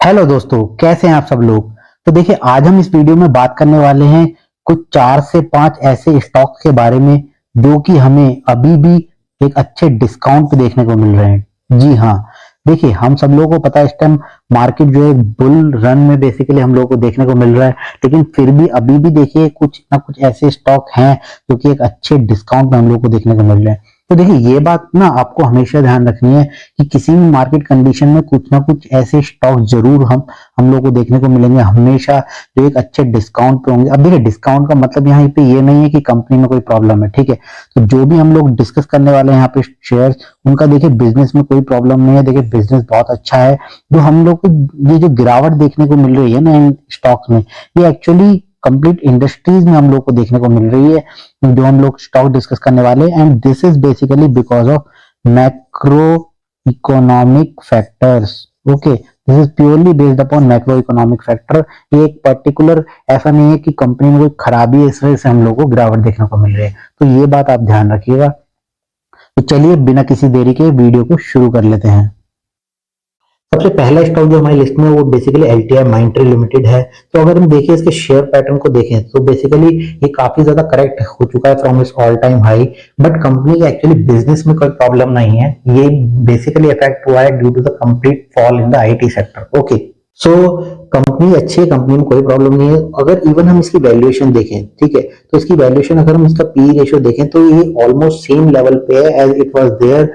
Hello दोस्तों, कैसे हैं आप सब लोग। तो देखिए, आज हम इस वीडियो में बात करने वाले हैं कुछ 4 से 5 ऐसे स्टॉक के बारे में जो कि हमें अभी भी एक अच्छे डिस्काउंट पे देखने को मिल रहे हैं। जी हाँ, देखिए, हम सब लोगों को पता है इस टाइम मार्केट जो है बुल रन में बेसिकली हम लोगों को देखने को मिल रहा है, लेकिन फिर भी अभी भी देखिए कुछ ना कुछ ऐसे स्टॉक हैं जो कि एक अच्छे डिस्काउंट में हम लोग को देखने को मिल रहे हैं। तो देखिए, ये बात ना आपको हमेशा ध्यान रखनी है कि किसी भी मार्केट कंडीशन में कुछ ना कुछ ऐसे स्टॉक जरूर हम लोग को देखने को मिलेंगे हमेशा, जो एक अच्छे डिस्काउंट पे होंगे। अब देखिए, डिस्काउंट का मतलब यहाँ पे ये नहीं है कि कंपनी में कोई प्रॉब्लम है, ठीक है। तो जो भी हम लोग डिस्कस करने वाले हैं यहाँ पे शेयर्स, उनका देखिए बिजनेस में कोई प्रॉब्लम नहीं है। देखिए, बिजनेस बहुत अच्छा है। जो हम लोग को ये जो गिरावट देखने को मिल रही है ना इन स्टॉक्स में, ये एक्चुअली कंप्लीट इंडस्ट्रीज में हम लोग को देखने को मिल रही है, जो हम लोग स्टॉक डिस्कस करने वाले हैं। And this is basically because of macro economic factors. Okay, this is purely based upon macro economic factor. ये एक पर्टिकुलर ऐसा नहीं है कि कंपनी में कोई खराबी है इस वजह से हम लोग को गिरावट देखने को मिल रही है। तो ये बात आप ध्यान रखिएगा। तो चलिए बिना किसी देरी के वीडियो को शुरू कर लेते हैं। सबसे पहला स्टॉक जो हमारी लिस्ट में है वो बेसिकली एलटीआई माइंट्री लिमिटेड है। तो अगर हम देखें इसके शेयर पैटर्न को देखें तो बेसिकली ये काफी ज्यादा करेक्ट हो चुका है फ्रॉम इस all time high. But company के एक्चुअली बिजनेस में कोई प्रॉब्लम नहीं है। ये बेसिकली इफेक्ट हुआ है due to the complete fall in the IT sector. Okay, so company अच्छी है, कंपनी में कोई प्रॉब्लम नहीं है। अगर इवन हम इसकी वैल्यूएशन देखें, ठीक है, तो इसकी वैल्यूएशन अगर हम इसका पी रेशियो देखें तो ये ऑलमोस्ट सेम लेवल पे है as it was there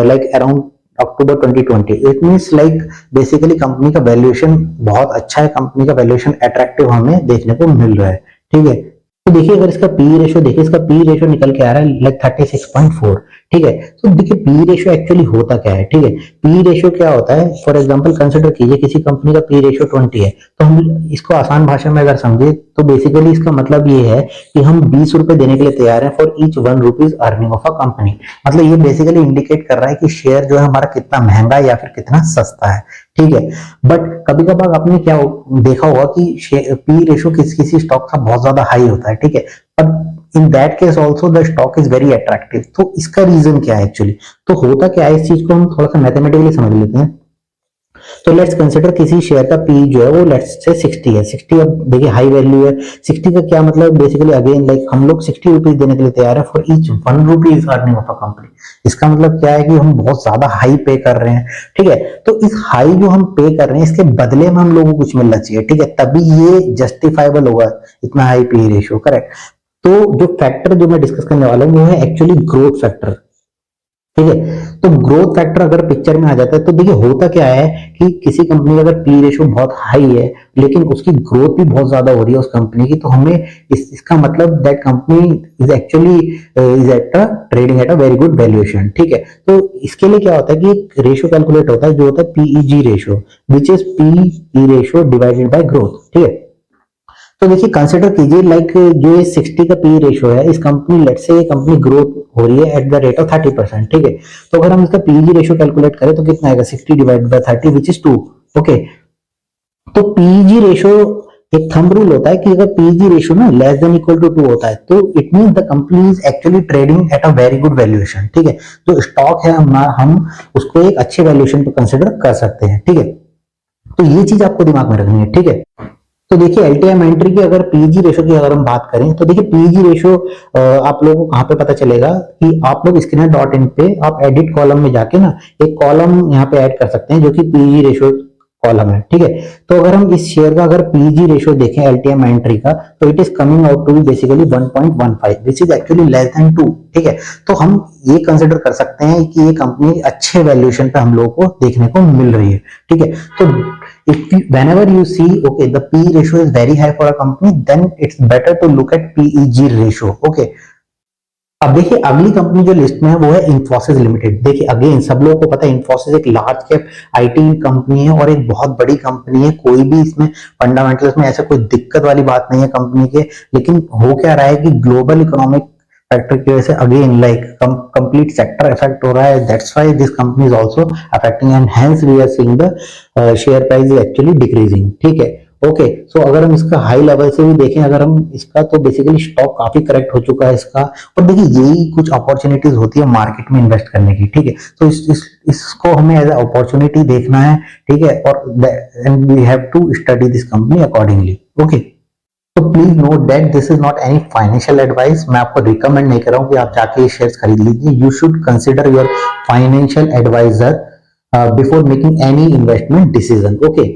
like around October 2020। It means like basically company का वैल्यूएशन बहुत अच्छा है, कंपनी का वैल्यूएशन अट्रैक्टिव हमें देखने को मिल रहा है, ठीक है। तो देखिए, अगर इसका पी रेशियो देखिए, इसका पी रेशियो निकल के आ रहा है लाइक 36.4, ठीक है। तो देखिए, पी रेशियो एक्चुअली होता क्या है, ठीक है। पी रेशियो क्या होता है, फॉर एग्जांपल कंसिडर कीजिए किसी कंपनी का पी रेशियो 20 है, तो हम इसको आसान भाषा में अगर समझे तो बेसिकली इसका मतलब ये है कि हम 20 रुपए देने के लिए तैयार हैं for each 1 rupees earning of a company. मतलब ये बेसिकली इंडिकेट कर रहा है कि शेयर जो है हमारा कितना महंगा या फिर कितना सस्ता है, ठीक है। बट कभी कभार आपने क्या देखा होगा कि पी रेशियो किसी स्टॉक का बहुत ज्यादा हाई होता है, ठीक है। But in that case also the stock is very attractive. तो इसका रीजन क्या है एक्चुअली, तो होता क्या है, इस चीज को हम थोड़ा सा मैथमेटिकली समझ लेते हैं। तो लेट्स कंसिडर किसी शेयर का पी जो है वो लेट्स से 60 है। 60 अब देखिए हाई वैल्यू है। 60 का क्या मतलब, बेसिकली अगेन लाइक हम लोग 60 रुपीज देने के लिए तैयार है for each 1 rupees earning of a company. इसका मतलब क्या है कि हम बहुत ज्यादा हाई पे कर रहे हैं, ठीक है। तो इस हाई जो हम पे कर रहे हैं इसके बदले में हम लोगों को कुछ मिलना चाहिए, ठीक है, तभी ये जस्टिफाइबल होगा इतना हाई पी रेशियो, करेक्ट। तो जो फैक्टर जो मैं डिस्कस करने वाला हूँ वो है एक्चुअली ग्रोथ फैक्टर, ठीक है। तो ग्रोथ फैक्टर अगर पिक्चर में आ जाता है तो देखिए होता क्या है कि किसी कंपनी का अगर पी रेशियो बहुत हाई है लेकिन उसकी ग्रोथ भी बहुत ज्यादा हो रही है उस कंपनी की, तो हमें इसका मतलब that company is actually is at a trading at a very good valuation, ठीक है। तो इसके लिए क्या होता है कि एक रेशियो कैलकुलेट होता है जो होता है PEG ratio, which is P ratio divided by growth, ठीक है। तो देखिए कंसिडर कीजिए लाइक जो ये 60 का पी रेशियो है, इस कंपनी लेट से ये कंपनी ग्रोथ हो रही है एट द रेट ऑफ 30%, ठीक है। तो अगर हम इसका पीजी रेशियो कैलकुलेट करें तो कितना आएगा, 60 divided by 30 which is 2। Okay, तो पीजी रेशियो एक थंब रूल होता है कि अगर पीजी रेशियो ना लेस देन इक्वल टू 2 होता है तो it means the company is actually trading at a very good valuation, ठीक है। जो स्टॉक है हम उसको एक अच्छे वैल्यूएशन पे कंसिडर कर सकते हैं, ठीक है। तो ये चीज आपको दिमाग में रखनी है, ठीक है। तो देखिए एलटीएम एंट्री की अगर पीजी रेशो की अगर हम बात करें तो देखिए पीजी रेशो आप लोगों को कहां पे पता चलेगा कि आप लोग स्क्रीनर डॉट इन पे आप एडिट कॉलम में जाके ना एक कॉलम यहाँ पे ऐड कर सकते हैं जो कि पीजी रेशो कॉलम है, ठीक है। तो अगर हम इस शेयर का अगर पीजी रेशो देखें एलटीएम एंट्री का तो it is coming out to be basically 1.15 which is actually less than 2, ठीक है। तो हम ये कंसिडर कर सकते हैं कि ये कंपनी अच्छे वैल्यूएशन पे हम लोगों को देखने को मिल रही है, ठीक है। तो whenever you see okay the P ratio is very high for a company, then it's better to look at PEG ratio, okay। अब देखिए अगली कंपनी जो लिस्ट में है वो है इंफोसिस लिमिटेड। देखिए अगेन सब लोगों को पता है इंफोसिस एक लार्ज कैप आईटी कंपनी है और एक बहुत बड़ी कंपनी है। कोई भी इसमें फंडामेंटल्स में ऐसा कोई दिक्कत वाली बात नहीं है कंपनी के। लेकिन हो क्या रहा है कि ग्लोबल इकोनॉमिक फैक्टर की वजह से again like complete sector effect हो रहा है। That's why this company is also affecting and hence we are seeing the share price is actually decreasing, ठीक है। ओके सो अगर हम इसका हाई लेवल से भी देखें अगर हम इसका, तो बेसिकली स्टॉक काफी करेक्ट हो चुका है इसका। और देखिए यही कुछ अपॉर्चुनिटीज होती है मार्केट में इन्वेस्ट करने की, ठीक है। तो इसको हमें एज अपॉर्चुनिटी देखना है, ठीक है। और and we have to study this company accordingly. Okay, तो please note that this is not any financial advice. मैं आपको रिकमेंड नहीं कर रहा हूँ कि आप जाके ये शेयर्स खरीद लीजिए। You should consider your financial advisor before making any investment decision. Okay,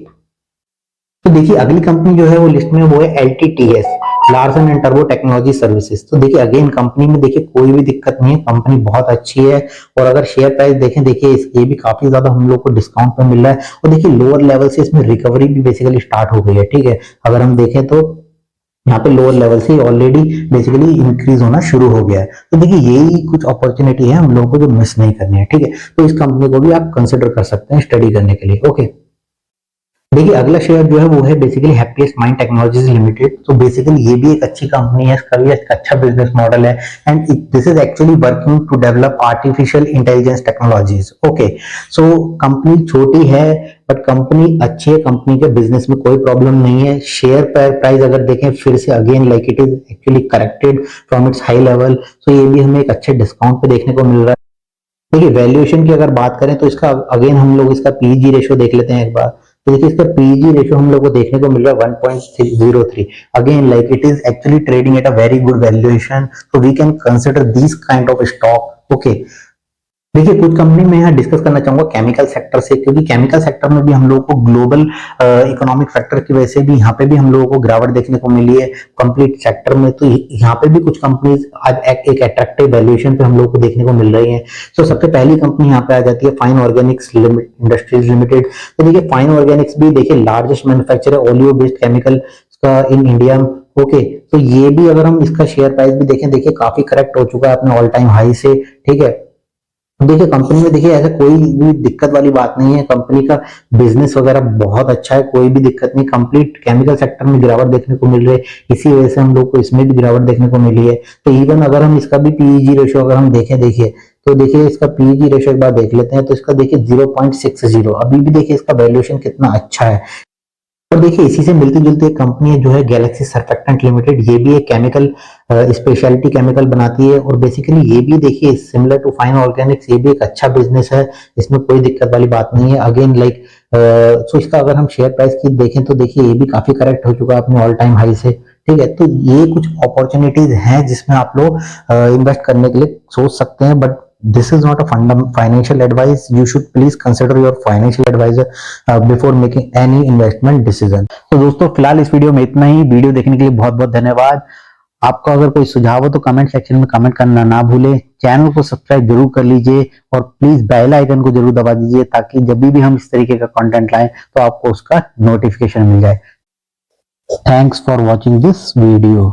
तो देखिए अगली कंपनी जो है वो लिस्ट में वो है LTTS, Larsen and turbo technology services. तो देखिए अगेन कंपनी में देखिए कोई भी दिक्कत नहीं है, कंपनी बहुत अच्छी है। और अगर शेयर प्राइस देखें, देखिए ये भी काफी ज्यादा हम लोग को डिस्काउंट पे मिल रहा है। और देखिए लोअर लेवल से इसमें रिकवरी भी बेसिकली स्टार्ट हो गई है, ठीक है। अगर हम देखें तो यहाँ पे लोअर लेवल से ऑलरेडी बेसिकली इंक्रीज होना शुरू हो गया है। तो देखिए यही कुछ अपॉर्चुनिटी है हम लोगों को जो मिस नहीं करनी है, ठीक है। तो इस कंपनी को भी आप कंसिडर कर सकते हैं स्टडी करने के लिए। ओके, देखिए अगला शेयर जो है वो है basically happiest mind technologies limited. तो बेसिकली ये भी एक अच्छी कंपनी है, इसका भी एक अच्छा बिजनेस मॉडल है। And this is actually working to develop artificial intelligence technologies. Okay, so company छोटी है बट कंपनी अच्छी है, कंपनी के बिजनेस में कोई प्रॉब्लम नहीं है। शेयर प्राइस अगर देखें फिर से again like it is actually corrected from its high level. तो ये भी हमें एक अच्छे डिस्काउंट पे देखने को मिल रहा है। देखिए वैल्यूएशन की अगर बात करें तो इसका अगेन हम लोग इसका पीजी रेशियो देख लेते हैं एक बार। तो देखिए इसका पीजी रेशियो हम लोग को देखने को मिल रहा है 1.03। Again like it is actually trading at a very good valuation, so we can consider these kind of stock। okay, देखिए कुछ कंपनी में यहाँ डिस्कस करना चाहूंगा केमिकल सेक्टर से, क्योंकि केमिकल सेक्टर में भी हम लोगों को ग्लोबल इकोनॉमिक फैक्टर की वजह से भी यहाँ पे भी हम लोगों को गिरावट देखने को मिली है कंप्लीट सेक्टर में। तो यहाँ पे भी कुछ कंपनीज आज एक अट्रैक्टिव वैल्यूएशन पे हम लोगों को देखने को मिल रही है। तो सबसे पहली कंपनी यहाँ पे आ जाती है फाइन ऑर्गेनिक्स इंडस्ट्रीज लिमिटेड। तो देखिए फाइन ऑर्गेनिक्स भी देखिए largest manufacturer oleo based chemical का इन इंडिया। ओके, तो ये भी अगर हम इसका शेयर प्राइस भी देखें, देखिए काफी करेक्ट हो चुका है अपने ऑल टाइम हाई से, ठीक है। देखिए कंपनी में देखिए ऐसा कोई भी दिक्कत वाली बात नहीं है, कंपनी का बिजनेस वगैरह बहुत अच्छा है, कोई भी दिक्कत नहीं। कंप्लीट केमिकल सेक्टर में गिरावट देखने को मिल रही है, इसी वजह से हम लोग को इसमें भी गिरावट देखने को मिली है। तो इवन अगर हम इसका भी पीईजी रेशियो अगर हम देखें, देखिए तो देखिए इसका पीईजी रेशियो एक बार देख लेते हैं। तो इसका देखिए 0.60, अभी भी देखिए इसका वैल्यूएशन कितना अच्छा है। और देखिए इसी से मिलती जुलती एक कंपनी है जो है गैलेक्सी सर्फेक्टेंट लिमिटेड। ये भी एक केमिकल स्पेशलिटी केमिकल बनाती है और बेसिकली ये भी देखिए सिमिलर टू फाइन ऑर्गेनिक्स, ये भी एक अच्छा बिजनेस है, इसमें कोई दिक्कत वाली बात नहीं है। अगेन लाइक सो इसका अगर हम शेयर प्राइस की देखें तो देखिए ये भी काफी करेक्ट हो चुका है अपने ऑल टाइम हाई से, ठीक है। तो ये कुछ अपॉर्चुनिटीज हैं जिसमें आप लोग इन्वेस्ट करने के लिए सोच सकते हैं, but this is not a financial advice. You should please consider your financial advisor before making any investment decision। तो दोस्तों फिलहाल इस वीडियो में इतना ही। वीडियो देखने के लिए बहुत बहुत धन्यवाद। आपका अगर कोई सुझाव हो तो कमेंट सेक्शन में कमेंट करना ना भूलें। चैनल को सब्सक्राइब जरूर कर लीजिए और प्लीज बेल आइकन को जरूर दबा दीजिए ताकि जब भी हम इस तरीके का कंटेंट लाएं तो आपको उसका नोटिफिकेशन मिल जाए। Thanks for watching this video.